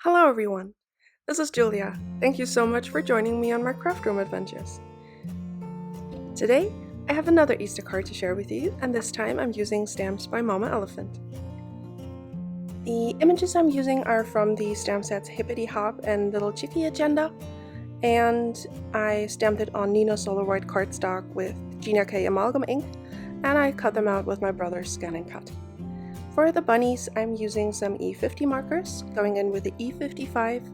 Hello everyone, this is Julia. Thank you so much for joining me on my craft room adventures. Today, I have another Easter card to share with you, and this time I'm using stamps by Mama Elephant. The images I'm using are from the stamp sets Hippity Hop and Little Chickie Agenda, and I stamped it on Neenah Solaroid cardstock with Gina Amalgam ink, and I cut them out with my brother's Scan and Cut. For the bunnies, I'm using some E50 markers, going in with the E55,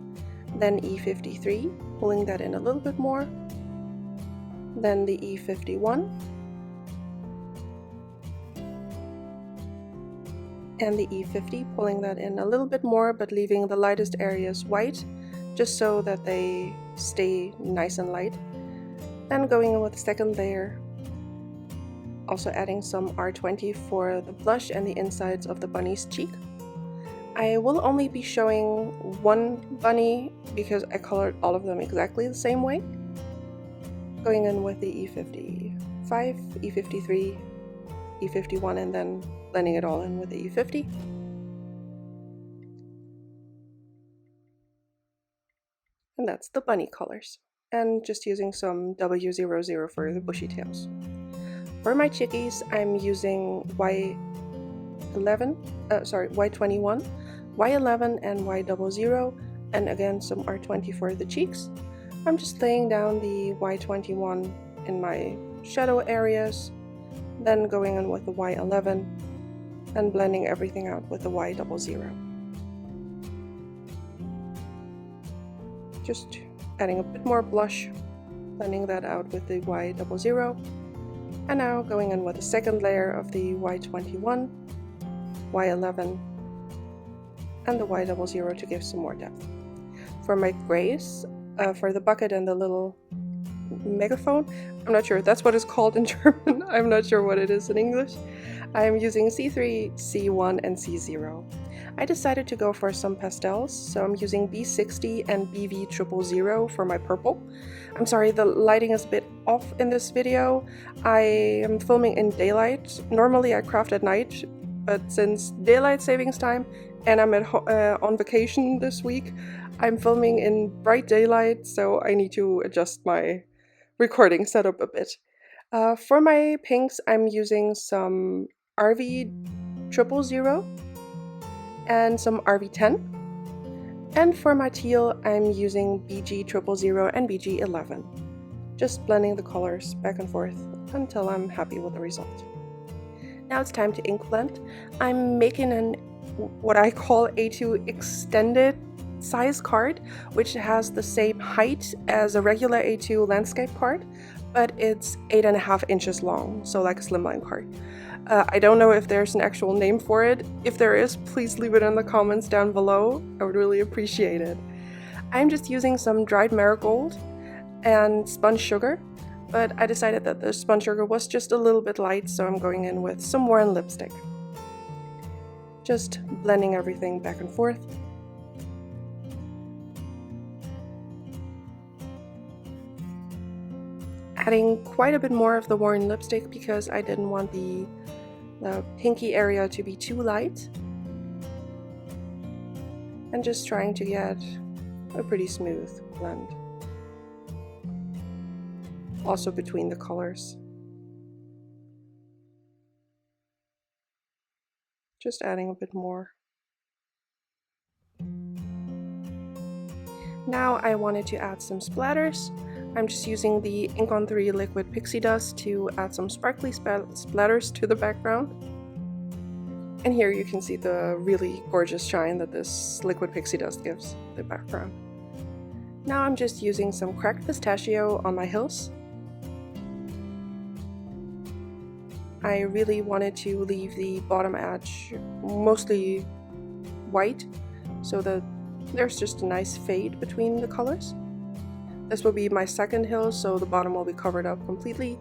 then E53, pulling that in a little bit more, then the E51, and the E50, pulling that in a little bit more, but leaving the lightest areas white, just so that they stay nice and light. Then going in with the second layer, also adding some R20 for the blush and the insides of the bunny's cheek. I will only be showing one bunny because I colored all of them exactly the same way. Going in with the E55, E53, E51, and then blending it all in with the E50. And that's the bunny colors. And just using some W00 for the bushy tails. For my chickies, I'm using Y21, Y11 and Y00, and again some R20 for the cheeks. I'm just laying down the Y21 in my shadow areas, then going in with the Y11 and blending everything out with the Y00. Just adding a bit more blush, blending that out with the Y00. And now going in with the second layer of the Y21, Y11, and the Y00 to give some more depth. For my grays, for the bucket and the little megaphone, I'm not sure, that's what it's called in German, I'm not sure what it is in English. I'm using C3, C1, and C0. I decided to go for some pastels, so I'm using B60 and BV000 for my purple. I'm sorry, the lighting is a bit off in this video. I am filming in daylight. Normally I craft at night, but since daylight savings time and I'm on vacation this week, I'm filming in bright daylight, so I need to adjust my recording setup a bit. For my pinks, I'm using some RV000 and some RV10. And for my teal, I'm using BG000 and BG11. Just blending the colors back and forth until I'm happy with the result. Now it's time to ink blend. I'm making what I call A2 extended size card, which has the same height as a regular A2 landscape card, but it's 8.5 inches long, so like a slimline card. I don't know if there's an actual name for it. If there is, please leave it in the comments down below. I would really appreciate it. I'm just using some dried marigold and spun sugar, but I decided that the spun sugar was just a little bit light, so I'm going in with some more in lipstick. Just blending everything back and forth. Adding quite a bit more of the worn lipstick because I didn't want the pinky area to be too light, and just trying to get a pretty smooth blend also between the colors. Just adding a bit more. Now I wanted to add some splatters. I'm just using the Ink on 3 liquid pixie dust to add some sparkly splatters to the background. And here you can see the really gorgeous shine that this liquid pixie dust gives the background. Now I'm just using some cracked pistachio on my hills. I really wanted to leave the bottom edge mostly white, so that there's just a nice fade between the colors. This will be my second hill, so the bottom will be covered up completely,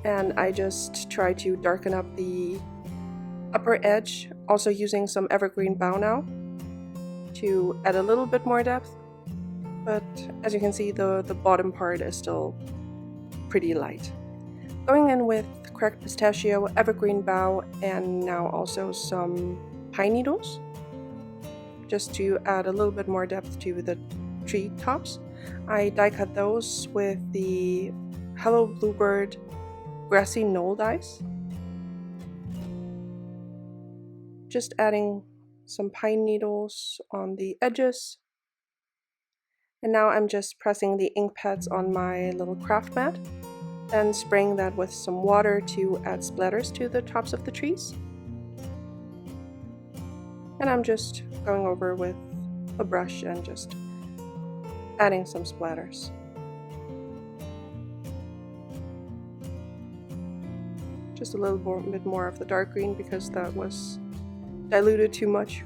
and I just try to darken up the upper edge, also using some Evergreen Bough now to add a little bit more depth, but as you can see the bottom part is still pretty light. Going in with cracked pistachio, Evergreen Bough, and now also some pine needles. just to add a little bit more depth to the tree tops. I die cut those with the Hello Bluebird Grassy Knoll dies. Just adding some pine needles on the edges. And now I'm just pressing the ink pads on my little craft mat, then spraying that with some water to add splatters to the tops of the trees. And I'm just going over with a brush and just adding some splatters. Just a little bit more of the dark green because that was diluted too much.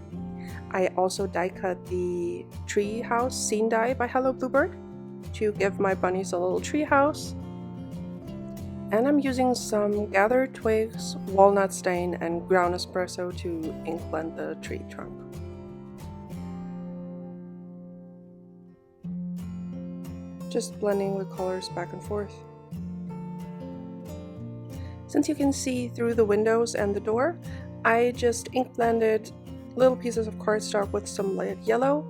I also die cut the tree house scene die by Hello Bluebird to give my bunnies a little tree house. And I'm using some gathered twigs, walnut stain, and ground espresso to ink blend the tree trunk. Just blending the colors back and forth. Since you can see through the windows and the door, I just ink blended little pieces of cardstock with some light yellow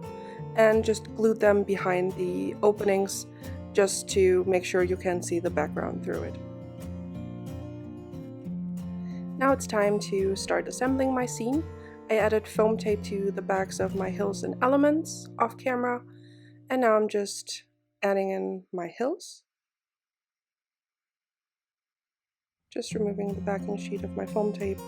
and just glued them behind the openings just to make sure you can see the background through it. Now it's time to start assembling my scene. I added foam tape to the backs of my hills and elements off camera, and now I'm just adding in my hills. Just removing the backing sheet of my foam tape.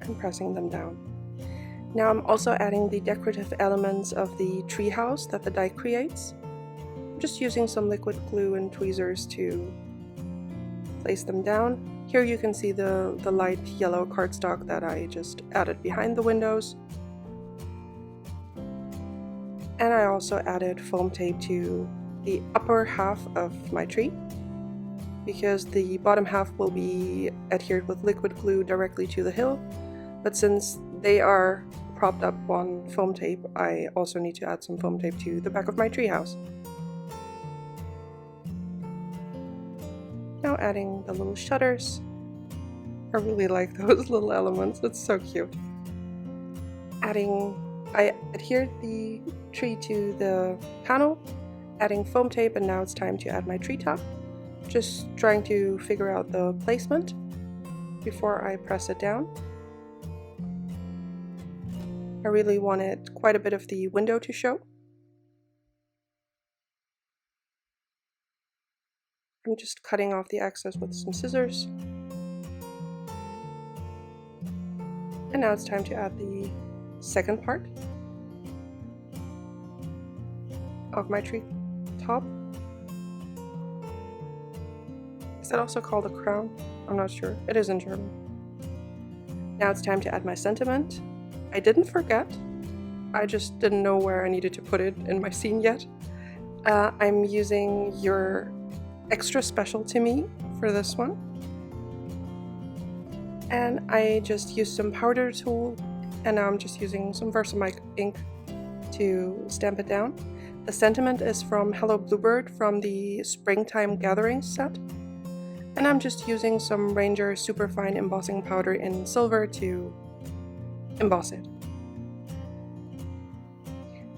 And pressing them down. Now I'm also adding the decorative elements of the treehouse that the die creates. I'm just using some liquid glue and tweezers to place them down. Here you can see the light yellow cardstock that I just added behind the windows. And I also added foam tape to the upper half of my tree, because the bottom half will be adhered with liquid glue directly to the hill. But since they are propped up on foam tape, I also need to add some foam tape to the back of my treehouse. Now adding the little shutters. I really like those little elements, it's so cute. I adhered the tree to the panel, adding foam tape, and now it's time to add my tree top. Just trying to figure out the placement before I press it down. I really wanted quite a bit of the window to show. I'm just cutting off the excess with some scissors. And now it's time to add the second part of my tree top. Is that also called a crown? I'm not sure. It is in German. Now it's time to add my sentiment. I didn't forget. I just didn't know where I needed to put it in my scene yet. I'm using Your Extra Special to Me for this one. And I just used some powder tool, and now I'm just using some Versamark ink to stamp it down. The sentiment is from Hello Bluebird from the Springtime Gathering set. And I'm just using some Ranger Superfine embossing powder in silver to emboss it.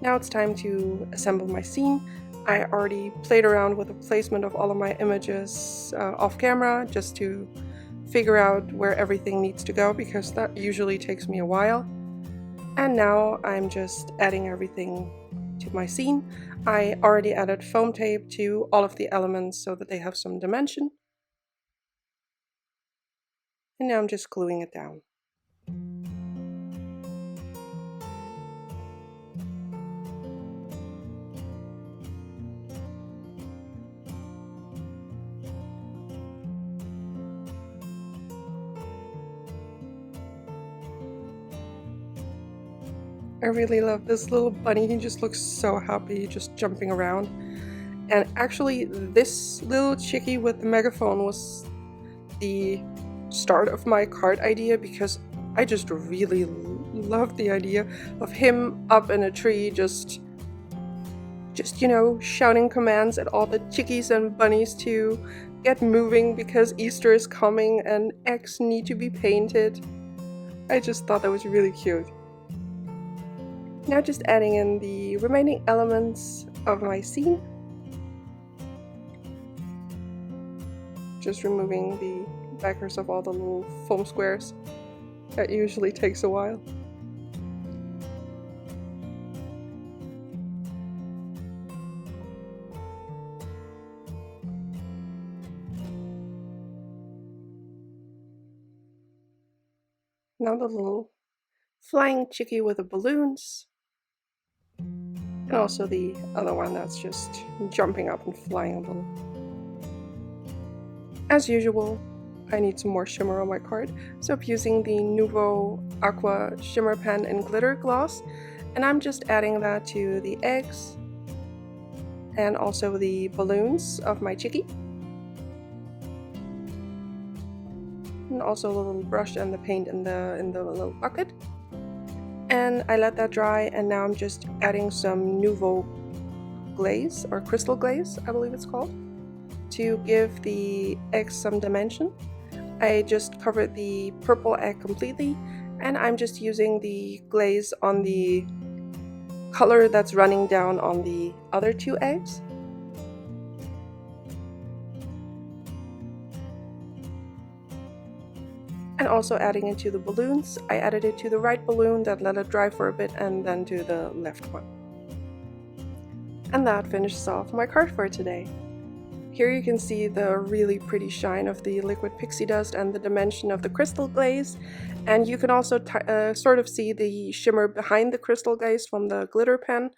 Now it's time to assemble my scene. I already played around with the placement of all of my images off camera just to figure out where everything needs to go, because that usually takes me a while. And now I'm just adding everything to my scene. I already added foam tape to all of the elements so that they have some dimension. And now I'm just gluing it down. I really love this little bunny. He just looks so happy, just jumping around. And actually, this little chickie with the megaphone was the start of my card idea, because I just really love the idea of him up in a tree just just, you know, shouting commands at all the chickies and bunnies to get moving because Easter is coming and eggs need to be painted. I just thought that was really cute. Now just adding in the remaining elements of my scene. Just removing the backers of all the little foam squares. That usually takes a while. Now the little flying chickie with the balloons. And also the other one that's just jumping up and flying a little. As usual, I need some more shimmer on my card, so I'm using the Nouveau Aqua Shimmer Pen in Glitter Gloss, and I'm just adding that to the eggs and also the balloons of my chickie. And also a little brush and the paint in the little bucket. And I let that dry, and now I'm just adding some Nouveau glaze, or crystal glaze, I believe it's called, to give the eggs some dimension. I just covered the purple egg completely, and I'm just using the glaze on the color that's running down on the other two eggs. And also adding it to the balloons. I added it to the right balloon, that let it dry for a bit, and then to the left one. And that finishes off my card for today. Here you can see the really pretty shine of the liquid pixie dust and the dimension of the crystal glaze, and you can also sort of see the shimmer behind the crystal glaze from the glitter pen.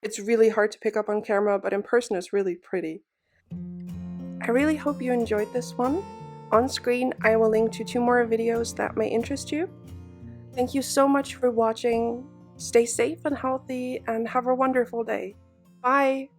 It's really hard to pick up on camera, but in person it's really pretty. I really hope you enjoyed this one. On screen I will link to 2 more videos that may interest you. Thank you so much for watching. Stay safe and healthy and have a wonderful day. Bye!